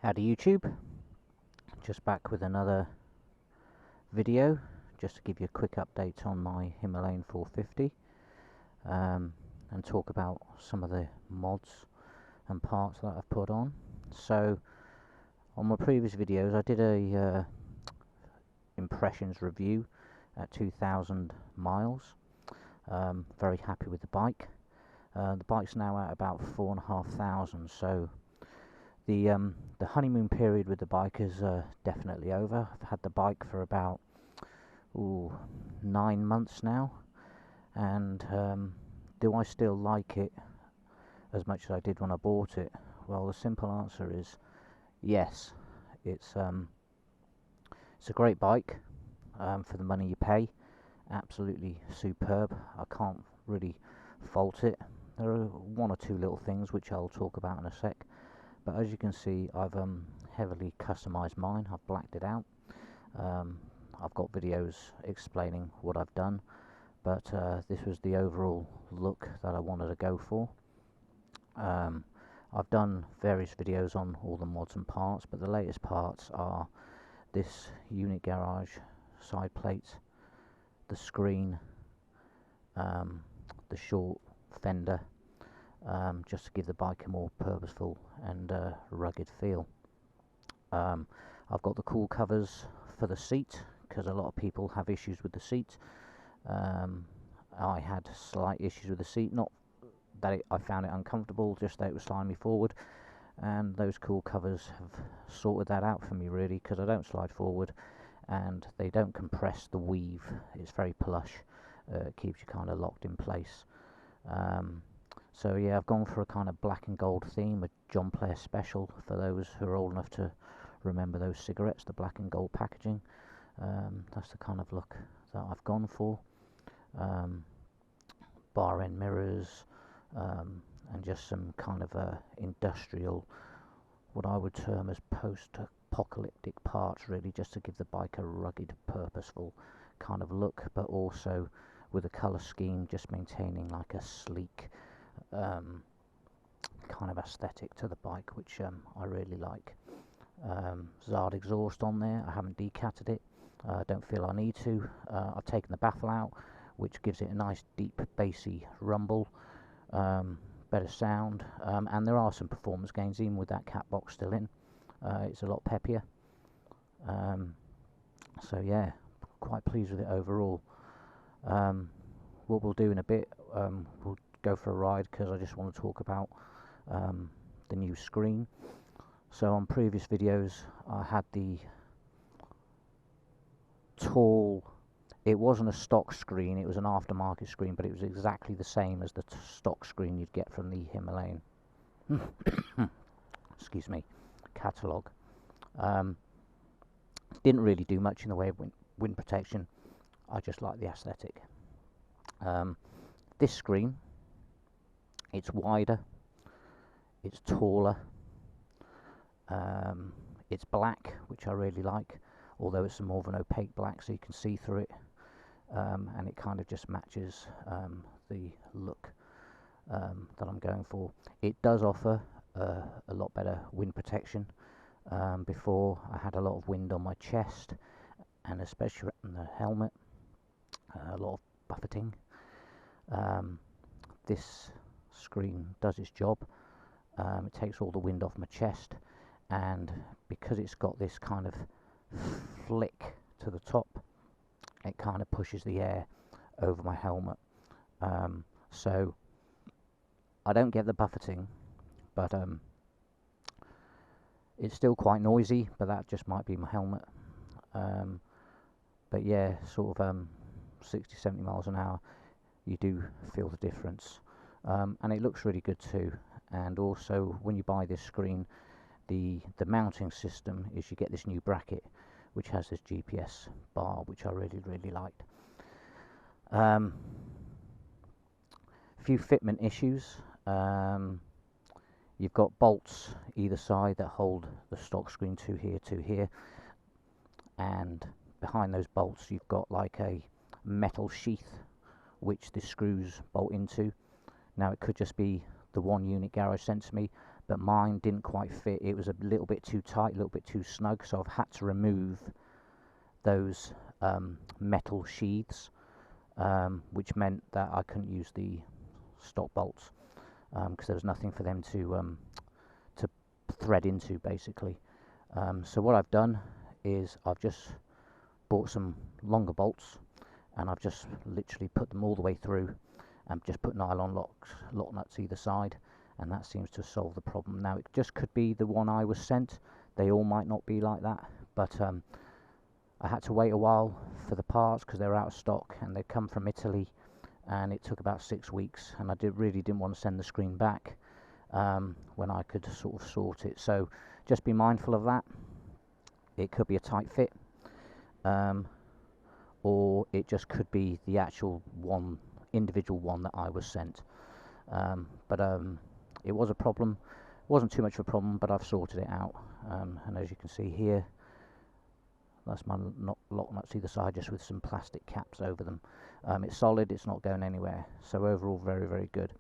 Howdy YouTube, just back with another video just to give you a quick update on my Himalayan 450 and talk about some of the mods and parts that I've put on. So on my previous videos I did a impressions review at 2,000 miles. Very happy with the bike. The bike's now at about 4,500, so the honeymoon period with the bike is definitely over. I've had the bike for about 9 months now, and do I still like it as much as I did when I bought it? Well, the simple answer is yes. It's a great bike for the money you pay. Absolutely superb. I can't really fault it. There are one or two little things which I'll talk about in a sec. But as you can see, I've heavily customized mine. I've blacked it out. I've got videos explaining what I've done, but this was the overall look that I wanted to go for. I've done various videos on all the mods and parts, but the latest parts are this unit garage side plate, the screen, the short fender, just to give the bike a more purposeful and rugged feel. I've got the cool covers for the seat because a lot of people have issues with the seat. I had slight issues with the seat, not that I found it uncomfortable, just that it was sliding me forward, and those cool covers have sorted that out for me really, because I don't slide forward and they don't compress the weave. It's very plush. It keeps you kind of locked in place. So yeah, I've gone for a kind of black and gold theme, a John Player special for those who are old enough to remember those cigarettes, the black and gold packaging. That's the kind of look that I've gone for. Bar end mirrors, and just some kind of industrial, what I would term as post-apocalyptic parts really, just to give the bike a rugged, purposeful kind of look, but also with a colour scheme just maintaining like a sleek kind of aesthetic to the bike, which I really like. Zard exhaust on there. I haven't decatted it. I don't feel I need to. I've taken the baffle out, which gives it a nice deep bassy rumble, better sound, and there are some performance gains even with that cat box still in. It's a lot peppier. So yeah, quite pleased with it overall. What we'll do in a bit, we'll go for a ride because I just want to talk about the new screen. So on previous videos I had the tall, it wasn't a stock screen, it was an aftermarket screen, but it was exactly the same as the stock screen you'd get from the Himalayan excuse me, catalogue. Didn't really do much in the way of wind protection. I just like the aesthetic. This screen, it's wider, it's taller, it's black, which I really like, although it's more of an opaque black so you can see through it, and it kind of just matches the look that I'm going for. It does offer a lot better wind protection. Before I had a lot of wind on my chest and especially on the helmet, a lot of buffeting. This screen does its job. It takes all the wind off my chest, and because it's got this kind of flick to the top, it kind of pushes the air over my helmet. So I don't get the buffeting, but it's still quite noisy, but that just might be my helmet. But yeah, sort of 60-70 miles an hour, you do feel the difference. And it looks really good too. And also when you buy this screen, the mounting system is you get this new bracket which has this GPS bar, which I really liked. Few fitment issues. You've got bolts either side that hold the stock screen to here, and behind those bolts you've got like a metal sheath which the screws bolt into. Now it could just be the one unit garage sent to me, but mine didn't quite fit. It was a little bit too tight, a little bit too snug, so I've had to remove those metal sheaths, which meant that I couldn't use the stock bolts because there was nothing for them to thread into, basically. So what I've done is I've just bought some longer bolts, and I've just literally put them all the way through and just put nylon lock nuts either side, and that seems to solve the problem. Now, it just could be the one I was sent. They all might not be like that, but I had to wait a while for the parts because they were out of stock, and they come from Italy, and it took about 6 weeks, and I really didn't want to send the screen back when I could sort of sort it. So just be mindful of that. It could be a tight fit, or it just could be the actual individual one that I was sent. But it was a problem. It wasn't too much of a problem, but I've sorted it out. And as you can see here, that's my lock nuts either side, just with some plastic caps over them. It's solid, it's not going anywhere. So overall, very, very good.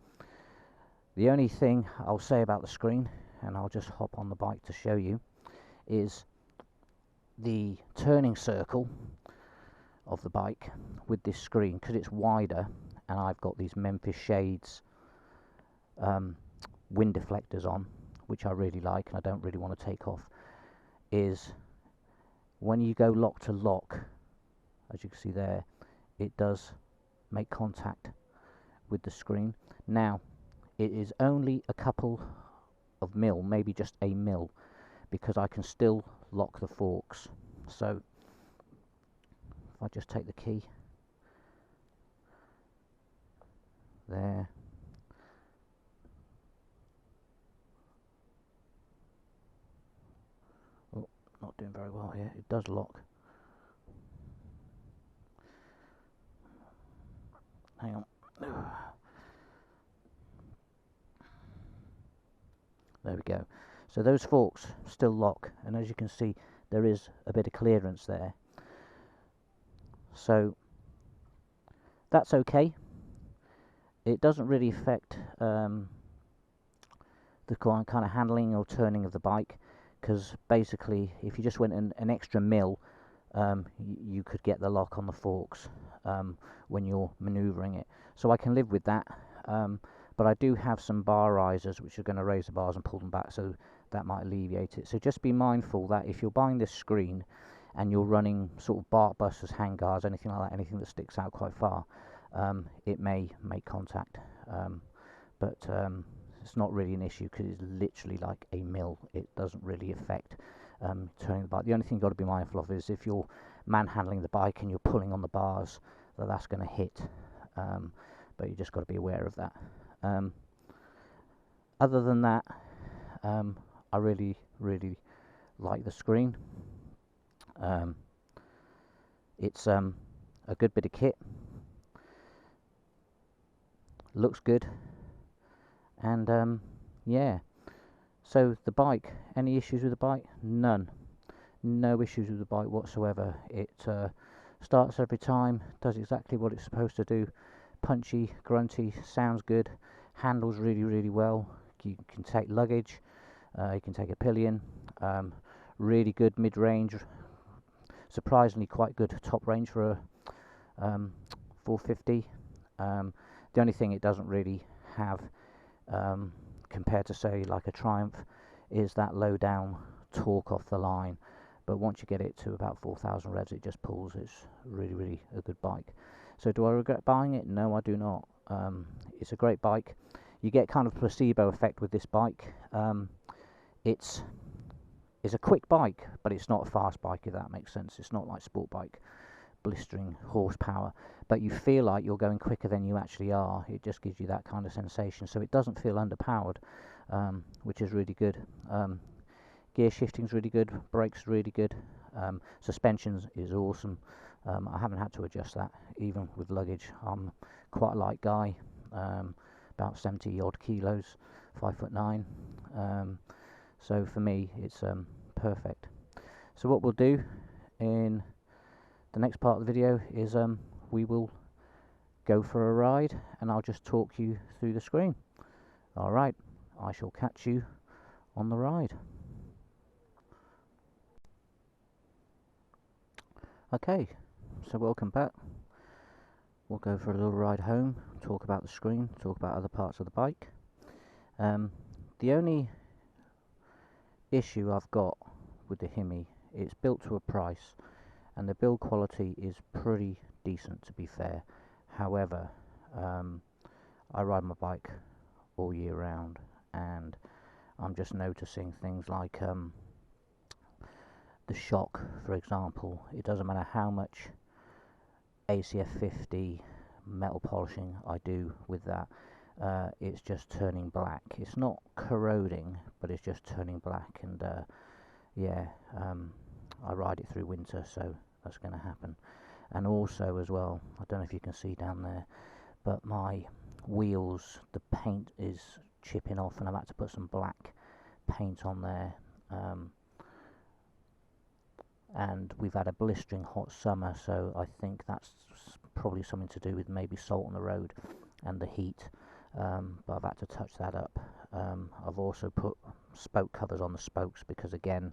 The only thing I'll say about the screen, and I'll just hop on the bike to show you, is the turning circle of the bike with this screen, because it's wider, and I've got these Memphis Shades wind deflectors on, which I really like and I don't really want to take off, is when you go lock to lock, as you can see there, it does make contact with the screen. Now, it is only a couple of mil, maybe just a mil, because I can still lock the forks. So if I just take the key there, oh, not doing very well here, it does lock. Hang on. There we go. So those forks still lock, and as you can see, there is a bit of clearance there. So that's okay. It doesn't really affect the kind of handling or turning of the bike, because basically if you just went an extra mil, you could get the lock on the forks when you're manoeuvring it. So I can live with that, but I do have some bar risers which are going to raise the bars and pull them back, so that might alleviate it. So just be mindful that if you're buying this screen and you're running sort of bark busters, handguards, anything like that, anything that sticks out quite far, it may make contact, but it's not really an issue because it's literally like a mil. It doesn't really affect turning the bike. The only thing you've got to be mindful of is if you're manhandling the bike and you're pulling on the bars, that's going to hit, but you just got to be aware of that. Other than that, I really like the screen. It's a good bit of kit, looks good, and yeah. So the bike, any issues with the bike? None. No issues with the bike whatsoever. It starts every time, does exactly what it's supposed to do. Punchy, grunty, sounds good, handles really well. You can take luggage, you can take a pillion. Really good mid-range, surprisingly quite good top range for a 450. The only thing it doesn't really have compared to say like a Triumph is that low down torque off the line, but once you get it to about 4,000 revs it just pulls. It's really a good bike. So do I regret buying it? No, I do not. It's a great bike. You get kind of placebo effect with this bike. It's a quick bike, but it's not a fast bike, if that makes sense. It's not like sport bike blistering horsepower, but you feel like you're going quicker than you actually are. It just gives you that kind of sensation, so it doesn't feel underpowered, which is really good. Gear shifting's really good, brakes really good, suspension is awesome. I haven't had to adjust that even with luggage. I'm quite a light guy, about 70 odd kilos, 5'9". So for me it's perfect. So what we'll do in the next part of the video is we will go for a ride and I'll just talk you through the screen. Alright, I shall catch you on the ride. Okay, so welcome back. We'll go for a little ride home, talk about the screen, talk about other parts of the bike. The only issue I've got with the Himi, it's built to a price and the build quality is pretty decent, to be fair. However, I ride my bike all year round and I'm just noticing things like the shock, for example. It doesn't matter how much ACF 50 metal polishing I do with that, it's just turning black. It's not corroding, but it's just turning black, and I ride it through winter, so that's going to happen. And also as well, I don't know if you can see down there, but my wheels, the paint is chipping off and I've had to put some black paint on there. And we've had a blistering hot summer, so I think that's probably something to do with maybe salt on the road and the heat, but I've had to touch that up. I've also put spoke covers on the spokes because again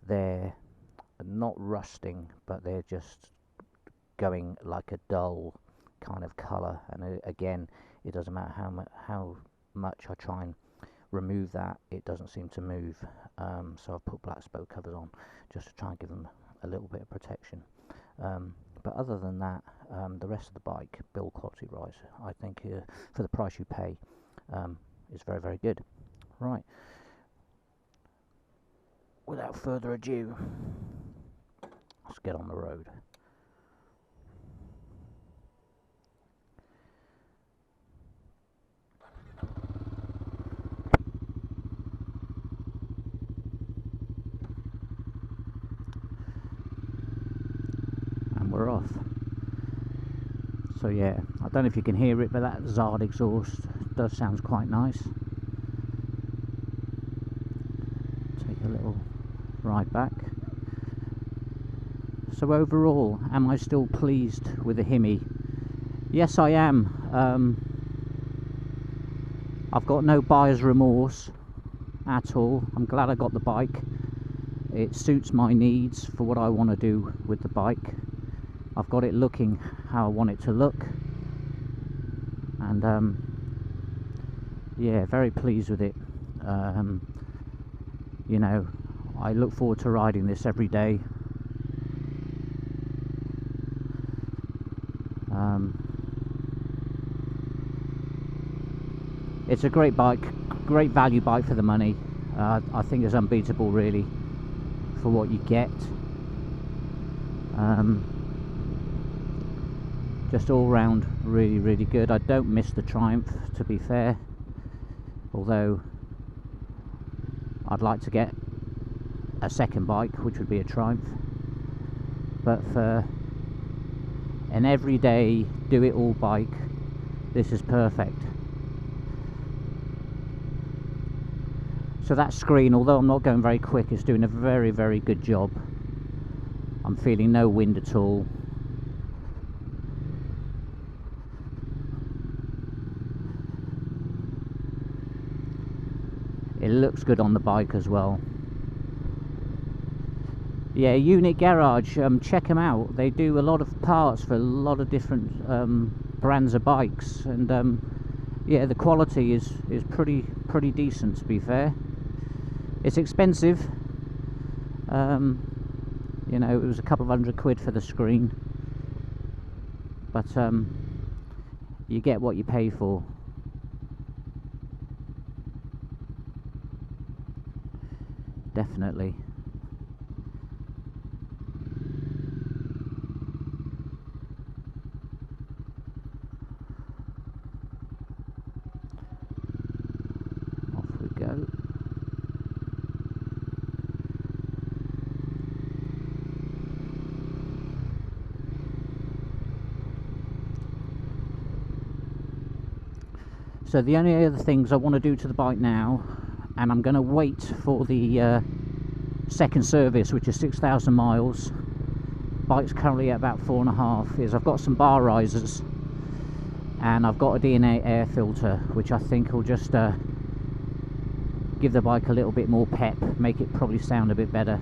they're not rusting, but they're just going like a dull kind of colour, and again it doesn't matter how much I try and remove that, it doesn't seem to move. So I've put black spoke covers on just to try and give them a little bit of protection. But other than that, the rest of the bike, build quality wise, I think for the price you pay, is very, very good. Right, without further ado, let's get on the road. We're off. So yeah, I don't know if you can hear it, but that Zard exhaust does sound quite nice. Take a little ride back. So overall, am I still pleased with the Himi? Yes, I am. I've got no buyer's remorse at all. I'm glad I got the bike. It suits my needs for what I want to do with the bike. I've got it looking how I want it to look, and yeah, very pleased with it. You know, I look forward to riding this every day. It's a great bike, great value bike for the money. I think it's unbeatable really for what you get. Just all round really, really good. I don't miss the Triumph, to be fair, although I'd like to get a second bike, which would be a Triumph. But for an everyday do it all bike, this is perfect. So that screen, although I'm not going very quick, is doing a very, very good job. I'm feeling no wind at all. It looks good on the bike as well. Yeah, Unit Garage, check them out. They do a lot of parts for a lot of different brands of bikes, and yeah, the quality is pretty decent, to be fair. It's expensive. You know, it was a couple of £100 for the screen, but you get what you pay for. Definitely. Off we go. So the only other things I want to do to the bike now, and I'm going to wait for the second service, which is 6,000 miles. Bike's currently at about 4.5. Is I've got some bar risers and I've got a DNA air filter, which I think will just give give the bike a little bit more pep, make it probably sound a bit better.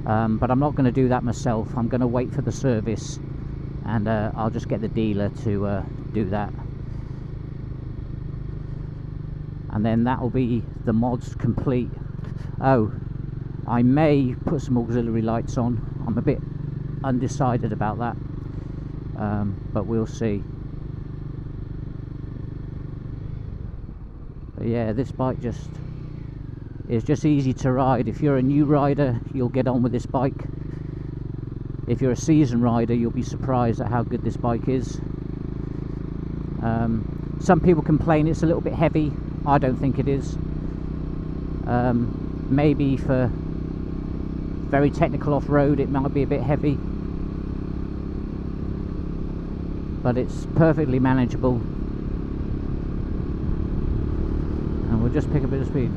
But I'm not going to do that myself. I'm going to wait for the service, and I'll just get the dealer to do that. And then that will be the mods complete. Oh, I may put some auxiliary lights on. I'm a bit undecided about that, but we'll see. But yeah, this bike is just easy to ride. If you're a new rider, you'll get on with this bike. If you're a seasoned rider, you'll be surprised at how good this bike is. Some people complain it's a little bit heavy. I don't think it is. Maybe for very technical off-road it might be a bit heavy, but it's perfectly manageable. And we'll just pick a bit of speed.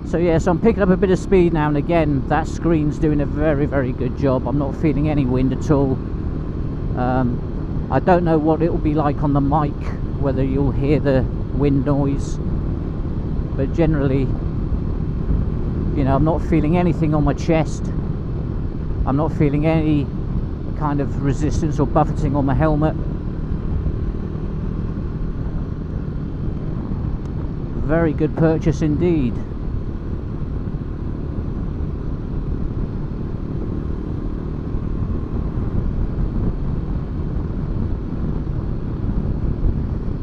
So yeah, so I'm picking up a bit of speed now, and again that screen's doing a very, very good job. I'm not feeling any wind at all. I don't know what it will be like on the mic, whether you'll hear the wind noise, but generally, you know, I'm not feeling anything on my chest. I'm not feeling any kind of resistance or buffeting on my helmet. Very good purchase indeed.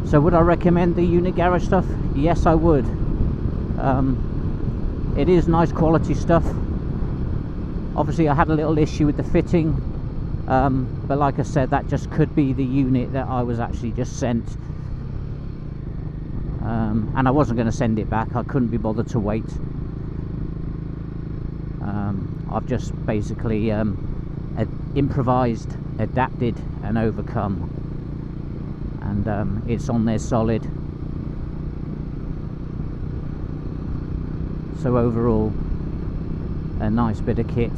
So would I recommend the unit garage stuff? Yes, I would. It is nice quality stuff. Obviously I had a little issue with the fitting, but like I said, that just could be the unit that I was actually just sent, and I wasn't going to send it back. I couldn't be bothered to wait. I've just basically improvised, adapted and overcome, and it's on there solid. So overall, a nice bit of kit.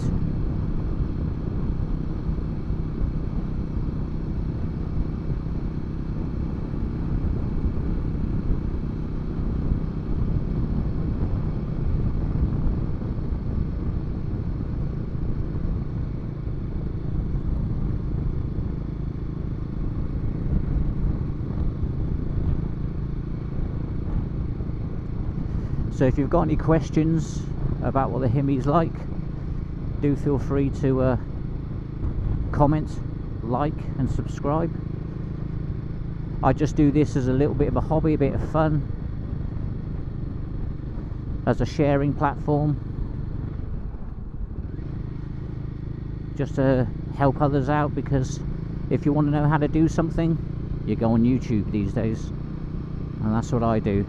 So if you've got any questions about what the Himi's like, do feel free to comment, like and subscribe. I just do this as a little bit of a hobby, a bit of fun, as a sharing platform, just to help others out, because if you want to know how to do something, you go on YouTube these days, and that's what I do.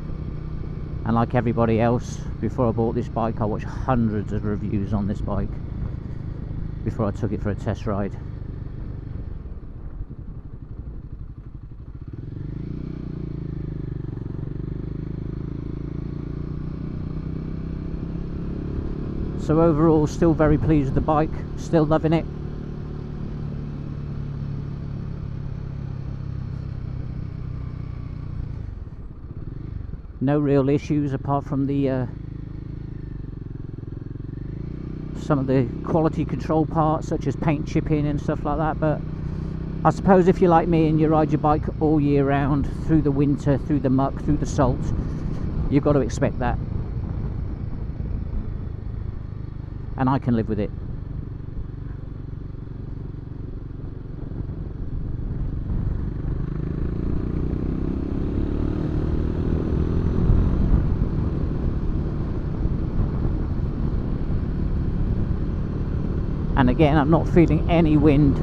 And like everybody else, before I bought this bike, I watched hundreds of reviews on this bike before I took it for a test ride. So overall, still very pleased with the bike, still loving it. No real issues apart from the some of the quality control parts, such as paint chipping and stuff like that. But I suppose if you're like me and you ride your bike all year round, through the winter, through the muck, through the salt, you've got to expect that, and I can live with it. And again, I'm not feeling any wind.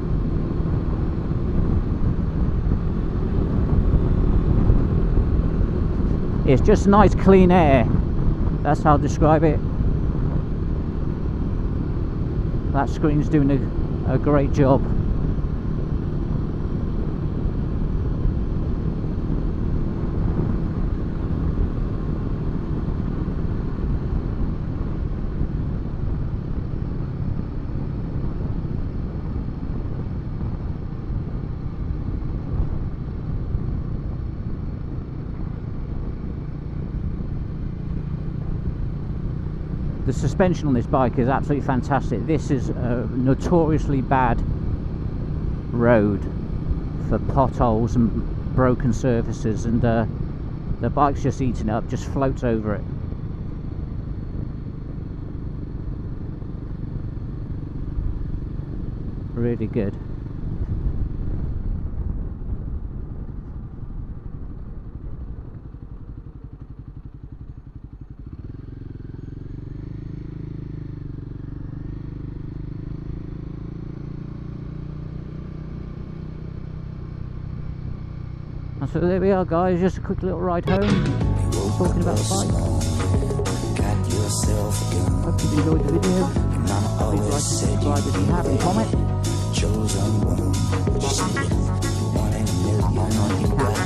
It's just nice clean air. That's how I'll describe it. That screen's doing a great job. The suspension on this bike is absolutely fantastic. This is a notoriously bad road for potholes and broken surfaces, and the bike's just eating it up, just floats over it. Really good. And so there we are, guys, just a quick little ride home, talking about the bike. Hope you enjoyed the video. Please like and subscribe if you haven't, comment. And on your cat.